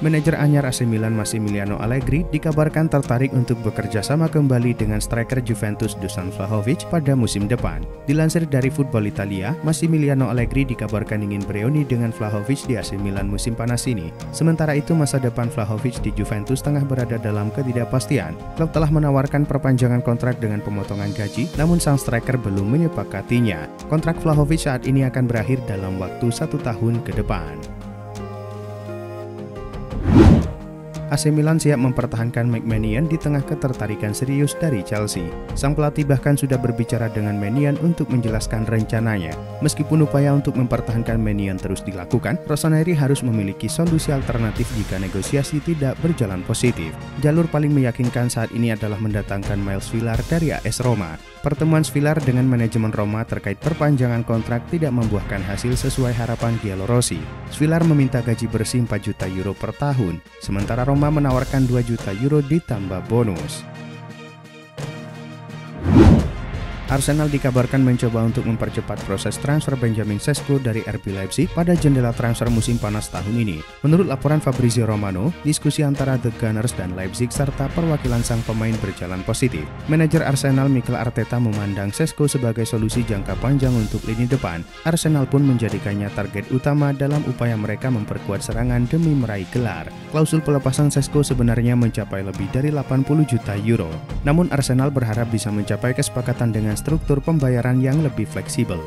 Manajer anyar AC Milan Massimiliano Allegri dikabarkan tertarik untuk bekerja sama kembali dengan striker Juventus Dusan Vlahovic pada musim depan. Dilansir dari Football Italia, Massimiliano Allegri dikabarkan ingin bereuni dengan Vlahovic di AC Milan musim panas ini. Sementara itu, masa depan Vlahovic di Juventus tengah berada dalam ketidakpastian. Klub telah menawarkan perpanjangan kontrak dengan pemotongan gaji, namun sang striker belum menyepakatinya. Kontrak Vlahovic saat ini akan berakhir dalam waktu 1 tahun ke depan. AC Milan siap mempertahankan McMannion di tengah ketertarikan serius dari Chelsea. Sang pelatih bahkan sudah berbicara dengan Maignan untuk menjelaskan rencananya. Meskipun upaya untuk mempertahankan Maignan terus dilakukan, Rossoneri harus memiliki solusi alternatif jika negosiasi tidak berjalan positif. Jalur paling meyakinkan saat ini adalah mendatangkan Miles Svillar dari AS Roma. Pertemuan Svillar dengan manajemen Roma terkait perpanjangan kontrak tidak membuahkan hasil sesuai harapan Giallorossi. Svillar meminta gaji bersih 4 juta euro per tahun, sementara Roma menawarkan 2 juta euro ditambah bonus. Arsenal dikabarkan mencoba untuk mempercepat proses transfer Benjamin Sesko dari RB Leipzig pada jendela transfer musim panas tahun ini. Menurut laporan Fabrizio Romano, diskusi antara The Gunners dan Leipzig serta perwakilan sang pemain berjalan positif. Manajer Arsenal Mikel Arteta memandang Sesko sebagai solusi jangka panjang untuk lini depan. Arsenal pun menjadikannya target utama dalam upaya mereka memperkuat serangan demi meraih gelar. Klausul pelepasan Sesko sebenarnya mencapai lebih dari 80 juta euro. Namun Arsenal berharap bisa mencapai kesepakatan dengan struktur pembayaran yang lebih fleksibel.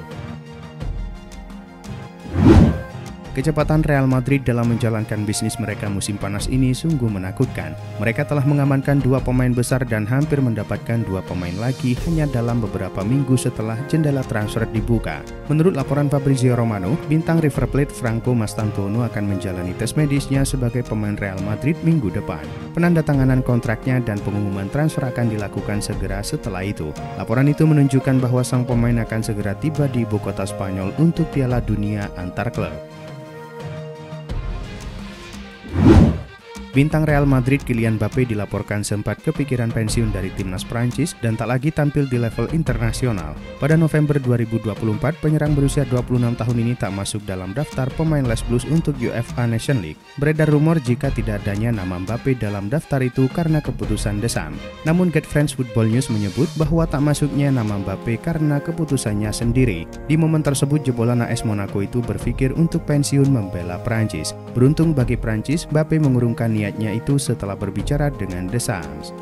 Kecepatan Real Madrid dalam menjalankan bisnis mereka musim panas ini sungguh menakutkan. Mereka telah mengamankan 2 pemain besar dan hampir mendapatkan 2 pemain lagi hanya dalam beberapa minggu setelah jendela transfer dibuka. Menurut laporan Fabrizio Romano, bintang River Plate Franco Mastantuono akan menjalani tes medisnya sebagai pemain Real Madrid minggu depan. Penandatanganan kontraknya dan pengumuman transfer akan dilakukan segera setelah itu. Laporan itu menunjukkan bahwa sang pemain akan segera tiba di ibu kota Spanyol untuk Piala Dunia antar klub. Bintang Real Madrid Kylian Mbappé dilaporkan sempat kepikiran pensiun dari timnas Prancis dan tak lagi tampil di level internasional. Pada November 2024, penyerang berusia 26 tahun ini tak masuk dalam daftar pemain Les Blues untuk UEFA Nations League. Beredar rumor jika tidak adanya nama Mbappé dalam daftar itu karena keputusan Deschamps. Namun Get French Football News menyebut bahwa tak masuknya nama Mbappé karena keputusannya sendiri. Di momen tersebut, jebolan AS Monaco itu berpikir untuk pensiun membela Prancis. Beruntung bagi Prancis, Mbappé mengurungkan niatnya itu setelah berbicara dengan Deschamps.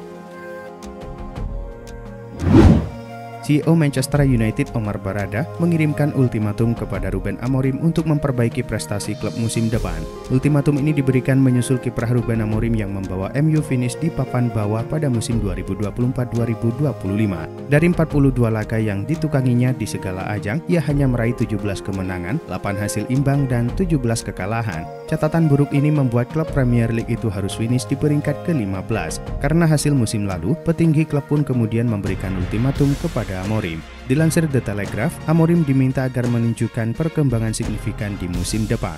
CEO Manchester United Omar Barada mengirimkan ultimatum kepada Ruben Amorim untuk memperbaiki prestasi klub musim depan. Ultimatum ini diberikan menyusul kiprah Ruben Amorim yang membawa MU finish di papan bawah pada musim 2024-2025. Dari 42 laga yang ditukanginya di segala ajang, ia hanya meraih 17 kemenangan, 8 hasil imbang, dan 17 kekalahan. Catatan buruk ini membuat klub Premier League itu harus finish di peringkat ke-15. Karena hasil musim lalu, petinggi klub pun kemudian memberikan ultimatum kepada Amorim. Dilansir The Telegraph, Amorim diminta agar menunjukkan perkembangan signifikan di musim depan.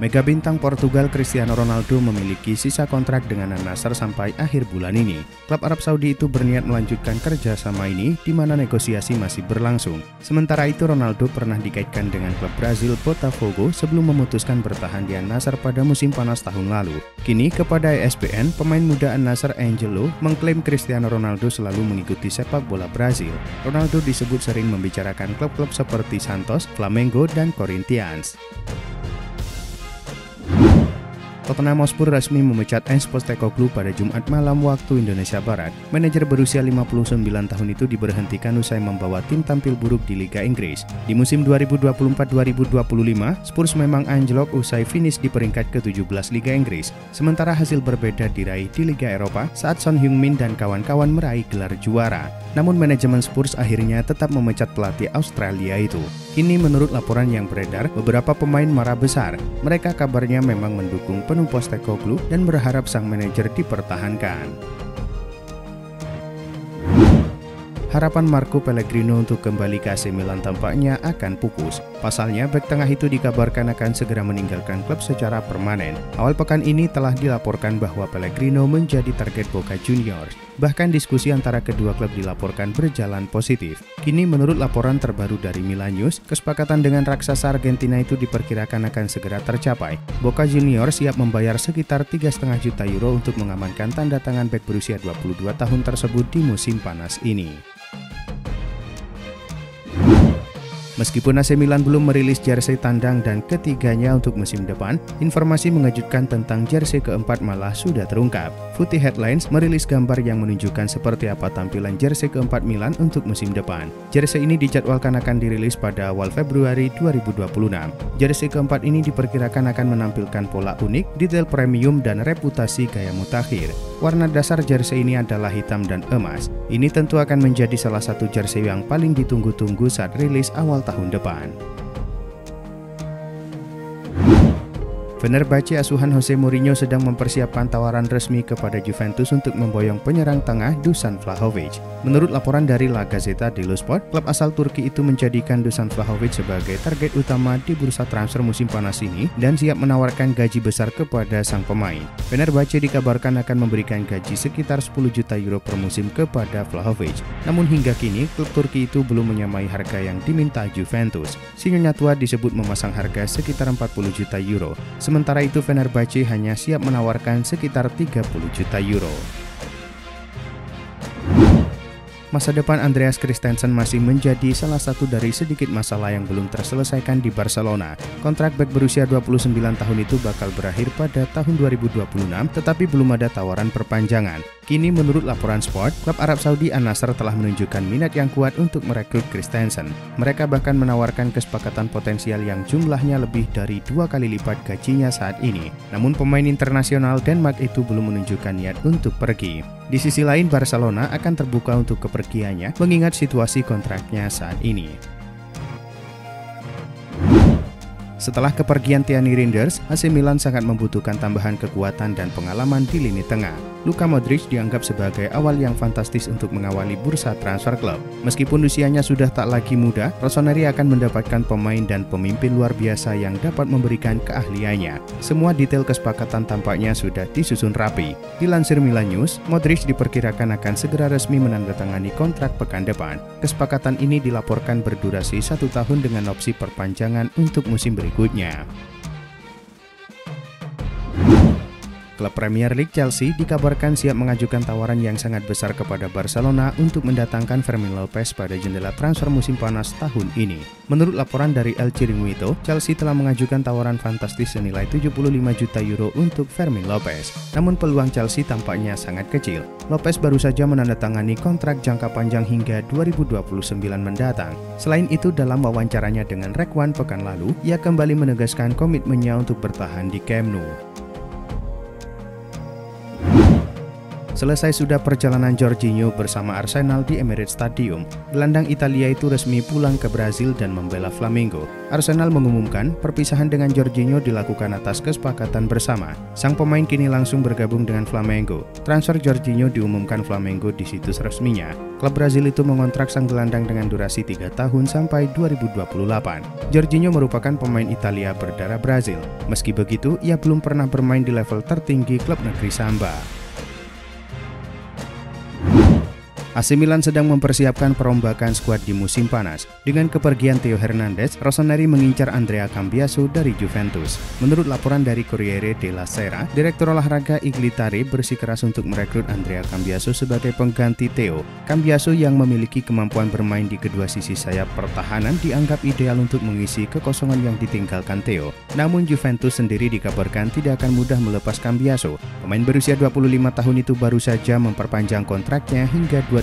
Mega bintang Portugal Cristiano Ronaldo memiliki sisa kontrak dengan Al-Nassr sampai akhir bulan ini. Klub Arab Saudi itu berniat melanjutkan kerjasama ini di mana negosiasi masih berlangsung. Sementara itu, Ronaldo pernah dikaitkan dengan klub Brazil Botafogo sebelum memutuskan bertahan di Al-Nassr pada musim panas tahun lalu. Kini, kepada ESPN, pemain muda Al-Nassr Angelo mengklaim Cristiano Ronaldo selalu mengikuti sepak bola Brazil. Ronaldo disebut sering membicarakan klub-klub seperti Santos, Flamengo, dan Corinthians. Tottenham Hotspur resmi memecat Ange Postecoglou pada Jumat malam waktu Indonesia Barat. Manajer berusia 59 tahun itu diberhentikan usai membawa tim tampil buruk di Liga Inggris. Di musim 2024-2025, Spurs memang anjlok usai finish di peringkat ke-17 Liga Inggris. Sementara hasil berbeda diraih di Liga Eropa saat Son Heung-min dan kawan-kawan meraih gelar juara. Namun manajemen Spurs akhirnya tetap memecat pelatih Australia itu. Kini menurut laporan yang beredar, beberapa pemain marah besar. Mereka kabarnya memang mendukung penuh Postecoglou dan berharap sang manajer dipertahankan. Harapan Marco Pellegrino untuk kembali ke AC Milan tampaknya akan pupus. Pasalnya, bek tengah itu dikabarkan akan segera meninggalkan klub secara permanen. Awal pekan ini telah dilaporkan bahwa Pellegrino menjadi target Boca Juniors. Bahkan diskusi antara kedua klub dilaporkan berjalan positif. Kini menurut laporan terbaru dari Milan News, kesepakatan dengan raksasa Argentina itu diperkirakan akan segera tercapai. Boca Juniors siap membayar sekitar 3,5 juta euro untuk mengamankan tanda tangan bek berusia 22 tahun tersebut di musim panas ini. Meskipun AC Milan belum merilis jersey tandang dan ketiganya untuk musim depan, informasi mengejutkan tentang jersey keempat malah sudah terungkap. Footy Headlines merilis gambar yang menunjukkan seperti apa tampilan jersey keempat Milan untuk musim depan. Jersey ini dijadwalkan akan dirilis pada awal Februari 2026. Jersey keempat ini diperkirakan akan menampilkan pola unik, detail premium, dan reputasi gaya mutakhir. Warna dasar jersey ini adalah hitam dan emas. Ini tentu akan menjadi salah satu jersey yang paling ditunggu-tunggu saat rilis awal tahun depan. Fenerbahce asuhan Jose Mourinho sedang mempersiapkan tawaran resmi kepada Juventus untuk memboyong penyerang tengah Dusan Vlahovic. Menurut laporan dari La Gazzetta dello Sport, klub asal Turki itu menjadikan Dusan Vlahovic sebagai target utama di bursa transfer musim panas ini dan siap menawarkan gaji besar kepada sang pemain. Fenerbahce dikabarkan akan memberikan gaji sekitar 10 juta euro per musim kepada Vlahovic. Namun hingga kini, klub Turki itu belum menyamai harga yang diminta Juventus. Si Nyonya Tua disebut memasang harga sekitar 40 juta euro. Sementara itu Fenerbahce hanya siap menawarkan sekitar 30 juta euro. Masa depan Andreas Christensen masih menjadi salah satu dari sedikit masalah yang belum terselesaikan di Barcelona. Kontrak bek berusia 29 tahun itu bakal berakhir pada tahun 2026, tetapi belum ada tawaran perpanjangan. Kini menurut laporan Sport, klub Arab Saudi Al-Nassr telah menunjukkan minat yang kuat untuk merekrut Christensen. Mereka bahkan menawarkan kesepakatan potensial yang jumlahnya lebih dari 2 kali lipat gajinya saat ini. Namun pemain internasional Denmark itu belum menunjukkan niat untuk pergi. Di sisi lain, Barcelona akan terbuka untuk kepergiannya mengingat situasi kontraknya saat ini. Setelah kepergian Tierney Reinders, AC Milan sangat membutuhkan tambahan kekuatan dan pengalaman di lini tengah. Luka Modric dianggap sebagai awal yang fantastis untuk mengawali bursa transfer klub. Meskipun usianya sudah tak lagi muda, Rossoneri akan mendapatkan pemain dan pemimpin luar biasa yang dapat memberikan keahliannya. Semua detail kesepakatan tampaknya sudah disusun rapi. Dilansir Milan News, Modric diperkirakan akan segera resmi menandatangani kontrak pekan depan. Kesepakatan ini dilaporkan berdurasi 1 tahun dengan opsi perpanjangan untuk musim berikutnya. Klub Premier League Chelsea dikabarkan siap mengajukan tawaran yang sangat besar kepada Barcelona untuk mendatangkan Fermin Lopez pada jendela transfer musim panas tahun ini. Menurut laporan dari El Chiringuito, Chelsea telah mengajukan tawaran fantastis senilai 75 juta euro untuk Fermin Lopez. Namun peluang Chelsea tampaknya sangat kecil. Lopez baru saja menandatangani kontrak jangka panjang hingga 2029 mendatang. Selain itu, dalam wawancaranya dengan Rekwan pekan lalu, ia kembali menegaskan komitmennya untuk bertahan di Camp Nou. Selesai sudah perjalanan Jorginho bersama Arsenal di Emirates Stadium, gelandang Italia itu resmi pulang ke Brazil dan membela Flamengo. Arsenal mengumumkan perpisahan dengan Jorginho dilakukan atas kesepakatan bersama. Sang pemain kini langsung bergabung dengan Flamengo. Transfer Jorginho diumumkan Flamengo di situs resminya. Klub Brazil itu mengontrak sang gelandang dengan durasi 3 tahun sampai 2028. Jorginho merupakan pemain Italia berdarah Brazil. Meski begitu, ia belum pernah bermain di level tertinggi klub negeri Samba. AC Milan sedang mempersiapkan perombakan skuad di musim panas. Dengan kepergian Theo Hernandez, Rossoneri mengincar Andrea Cambiaso dari Juventus. Menurut laporan dari Corriere della Sera, Direktur Olahraga Iglitare bersikeras untuk merekrut Andrea Cambiaso sebagai pengganti Theo. Cambiaso yang memiliki kemampuan bermain di kedua sisi sayap pertahanan dianggap ideal untuk mengisi kekosongan yang ditinggalkan Theo. Namun Juventus sendiri dikabarkan tidak akan mudah melepas Cambiaso. Pemain berusia 25 tahun itu baru saja memperpanjang kontraknya hingga 2029.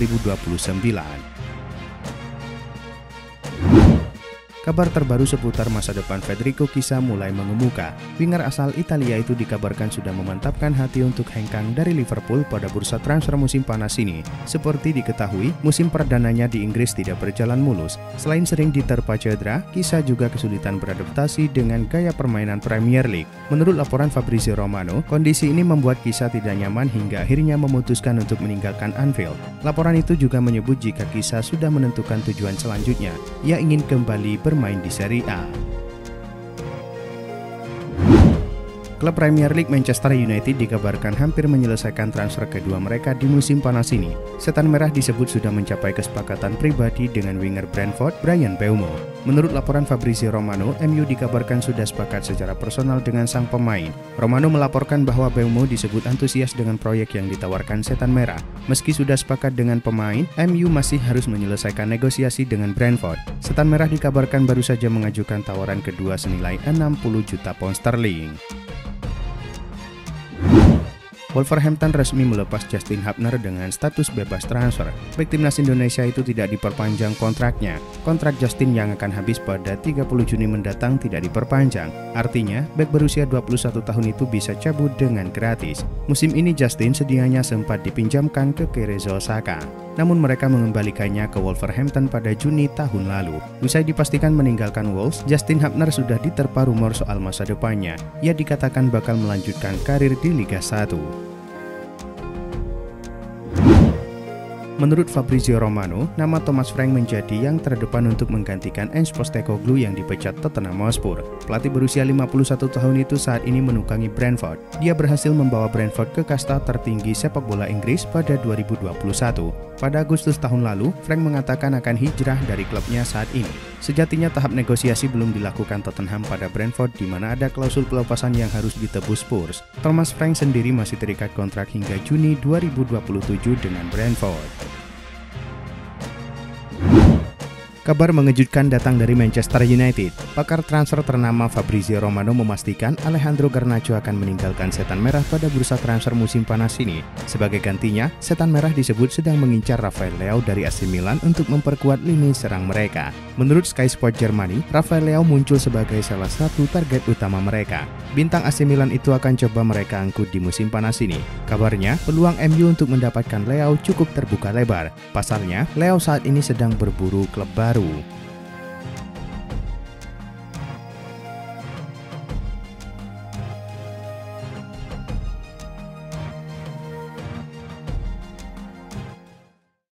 Kabar terbaru seputar masa depan Federico Chiesa mulai mengemuka. Winger asal Italia itu dikabarkan sudah memantapkan hati untuk hengkang dari Liverpool pada bursa transfer musim panas ini. Seperti diketahui, musim perdananya di Inggris tidak berjalan mulus. Selain sering diterpa cedera, Chiesa juga kesulitan beradaptasi dengan gaya permainan Premier League. Menurut laporan Fabrizio Romano, kondisi ini membuat Chiesa tidak nyaman hingga akhirnya memutuskan untuk meninggalkan Anfield. Laporan itu juga menyebut jika Chiesa sudah menentukan tujuan selanjutnya. Ia ingin kembali bermain bermain di Serie A. Klub Premier League Manchester United dikabarkan hampir menyelesaikan transfer kedua mereka di musim panas ini. Setan Merah disebut sudah mencapai kesepakatan pribadi dengan winger Brentford, Bryan Mbeumo. Menurut laporan Fabrizio Romano, MU dikabarkan sudah sepakat secara personal dengan sang pemain. Romano melaporkan bahwa Mbeumo disebut antusias dengan proyek yang ditawarkan Setan Merah. Meski sudah sepakat dengan pemain, MU masih harus menyelesaikan negosiasi dengan Brentford. Setan Merah dikabarkan baru saja mengajukan tawaran kedua senilai 60 juta pound sterling. Wolverhampton resmi melepas Justin Hubner dengan status bebas transfer. Bek timnas Indonesia itu tidak diperpanjang kontraknya. Kontrak Justin yang akan habis pada 30 Juni mendatang tidak diperpanjang. Artinya, bek berusia 21 tahun itu bisa cabut dengan gratis. Musim ini Justin sedianya sempat dipinjamkan ke Cerezo Osaka. Namun mereka mengembalikannya ke Wolverhampton pada Juni tahun lalu. Usai dipastikan meninggalkan Wolves, Justin Hubner sudah diterpa rumor soal masa depannya. Ia dikatakan bakal melanjutkan karir di Liga 1. Menurut Fabrizio Romano, nama Thomas Frank menjadi yang terdepan untuk menggantikan Ange Postecoglou yang dipecat Tottenham Hotspur. Pelatih berusia 51 tahun itu saat ini menukangi Brentford. Dia berhasil membawa Brentford ke kasta tertinggi sepak bola Inggris pada 2021. Pada Agustus tahun lalu, Frank mengatakan akan hijrah dari klubnya saat ini. Sejatinya tahap negosiasi belum dilakukan Tottenham pada Brentford di mana ada klausul pelepasan yang harus ditebus Spurs. Thomas Frank sendiri masih terikat kontrak hingga Juni 2027 dengan Brentford. Kabar mengejutkan datang dari Manchester United. Pakar transfer ternama Fabrizio Romano memastikan Alejandro Garnacho akan meninggalkan Setan Merah pada bursa transfer musim panas ini. Sebagai gantinya, Setan Merah disebut sedang mengincar Rafael Leao dari AC Milan untuk memperkuat lini serang mereka. Menurut Sky Sport Germany, Rafael Leao muncul sebagai salah satu target utama mereka. Bintang AC Milan itu akan coba mereka angkut di musim panas ini. Kabarnya, peluang MU untuk mendapatkan Leao cukup terbuka lebar. Pasalnya, Leao saat ini sedang berburu klub baru.